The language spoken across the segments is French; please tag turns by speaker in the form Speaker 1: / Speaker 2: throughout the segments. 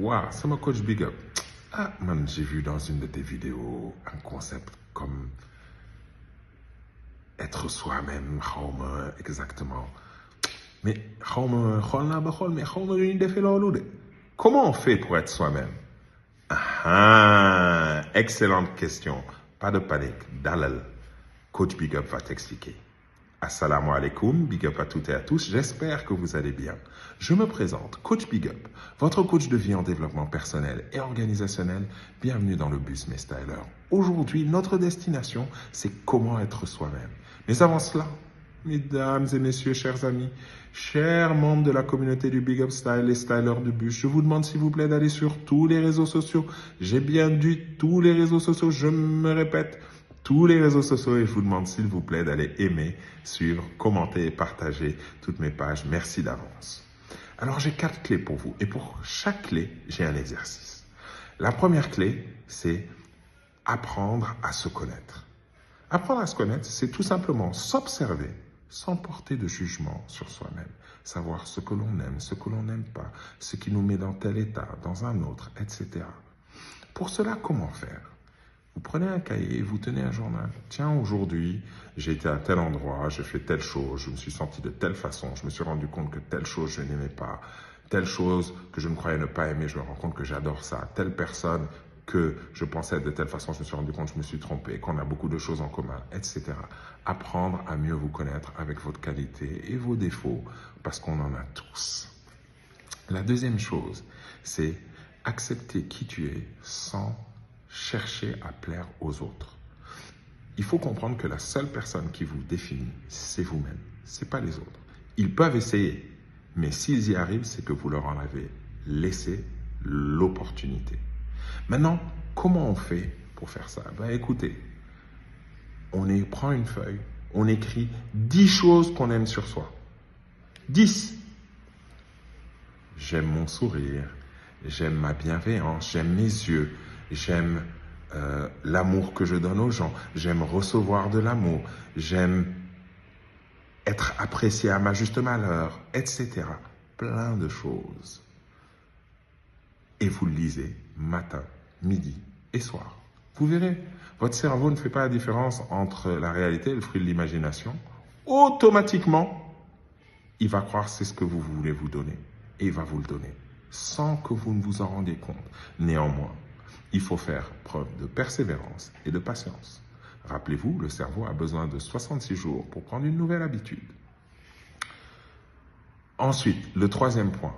Speaker 1: Waouh, ça me coach big up. Ah, man, j'ai vu dans une de tes vidéos un concept comme être soi-même, xawma exactement. Mais xawma xool naa ba xool mais xawma lu ñu defee loolu de. Comment on fait pour être soi-même? Ah, excellente question. Pas de panique. Dalal. Coach Big Up va t'expliquer. Assalamu alaikum, big up à toutes et à tous, j'espère que vous allez bien. Je me présente, Coach Big Up, votre coach de vie en développement personnel et organisationnel. Bienvenue dans le bus, mes stylers. Aujourd'hui, notre destination, c'est comment être soi-même. Mais avant cela, mesdames et messieurs, chers amis, chers membres de la communauté du Big Up Style, les stylers du bus, je vous demande s'il vous plaît d'aller sur tous les réseaux sociaux. J'ai bien dit tous les réseaux sociaux, je me répète, tous les réseaux sociaux et je vous demande s'il vous plaît d'aller aimer, suivre, commenter et partager toutes mes pages. Merci d'avance. Alors j'ai 4 clés pour vous et pour chaque clé, j'ai un exercice. La première clé, c'est apprendre à se connaître. Apprendre à se connaître, c'est tout simplement s'observer sans porter de jugement sur soi-même. Savoir ce que l'on aime, ce que l'on n'aime pas, ce qui nous met dans tel état, dans un autre, etc. Pour cela, comment faire? Vous prenez un cahier, vous tenez un journal. Tiens, aujourd'hui, j'ai été à tel endroit, j'ai fait telle chose, je me suis senti de telle façon, je me suis rendu compte que telle chose je n'aimais pas, telle chose que je ne croyais ne pas aimer, je me rends compte que j'adore ça, telle personne que je pensais de telle façon, je me suis rendu compte que je me suis trompé, qu'on a beaucoup de choses en commun, etc. Apprendre à mieux vous connaître avec votre qualité et vos défauts, parce qu'on en a tous. La deuxième chose, c'est accepter qui tu es sans chercher à plaire aux autres. Il faut comprendre que la seule personne qui vous définit, c'est vous-même, c'est pas les autres. Ils peuvent essayer, mais s'ils y arrivent, c'est que vous leur en avez laissé l'opportunité. Maintenant, comment on fait pour faire ça? Ben, écoutez, prend une feuille, on écrit 10 choses qu'on aime sur soi. 10. J'aime mon sourire, j'aime ma bienveillance, j'aime mes yeux, j'aime l'amour que je donne aux gens, j'aime recevoir de l'amour, j'aime être apprécié à ma juste valeur, etc. Plein de choses. Et vous le lisez matin, midi et soir. Vous verrez, votre cerveau ne fait pas la différence entre la réalité et le fruit de l'imagination. Automatiquement, il va croire que c'est ce que vous voulez vous donner. Et il va vous le donner, sans que vous ne vous en rendiez compte. Néanmoins, il faut faire preuve de persévérance et de patience. Rappelez-vous, le cerveau a besoin de 66 jours pour prendre une nouvelle habitude. Ensuite, le troisième point,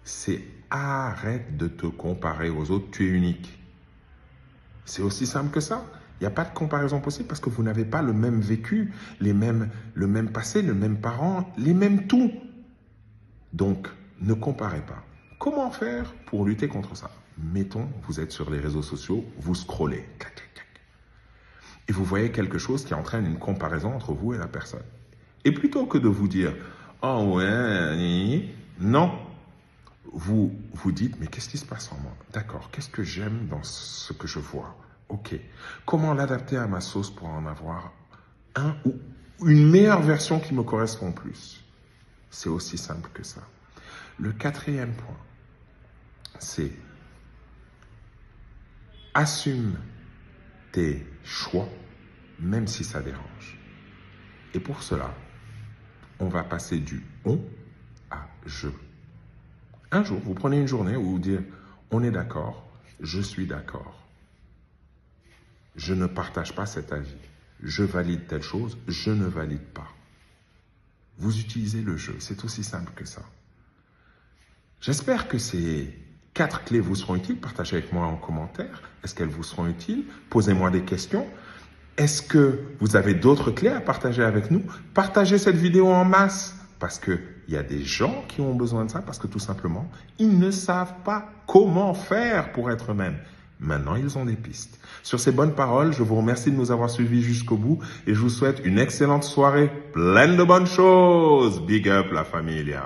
Speaker 1: c'est arrête de te comparer aux autres, tu es unique. C'est aussi simple que ça. Il n'y a pas de comparaison possible parce que vous n'avez pas le même vécu, le même passé, le même parent, les mêmes tout. Donc, ne comparez pas. Comment faire pour lutter contre ça? Mettons, vous êtes sur les réseaux sociaux, vous scrollez. Et vous voyez quelque chose qui entraîne une comparaison entre vous et la personne. Et plutôt que de vous dire « Oh ouais, non », vous vous dites « Mais qu'est-ce qui se passe en moi? D'accord, qu'est-ce que j'aime dans ce que je vois? Ok, comment l'adapter à ma sauce pour en avoir un ou une meilleure version qui me correspond plus ?» C'est aussi simple que ça. Le quatrième point, c'est assume tes choix, même si ça dérange. Et pour cela, on va passer du on à je. Un jour, vous prenez une journée où vous dites on est d'accord, je suis d'accord. Je ne partage pas cet avis. Je valide telle chose, je ne valide pas. Vous utilisez le jeu, c'est aussi simple que ça. J'espère que ces 4 clés vous seront utiles. Partagez avec moi en commentaire. Est-ce qu'elles vous seront utiles? Posez-moi des questions. Est-ce que vous avez d'autres clés à partager avec nous? Partagez cette vidéo en masse parce qu'il y a des gens qui ont besoin de ça parce que tout simplement, ils ne savent pas comment faire pour être eux-mêmes. Maintenant, ils ont des pistes. Sur ces bonnes paroles, je vous remercie de nous avoir suivis jusqu'au bout et je vous souhaite une excellente soirée pleine de bonnes choses. Big up la familia.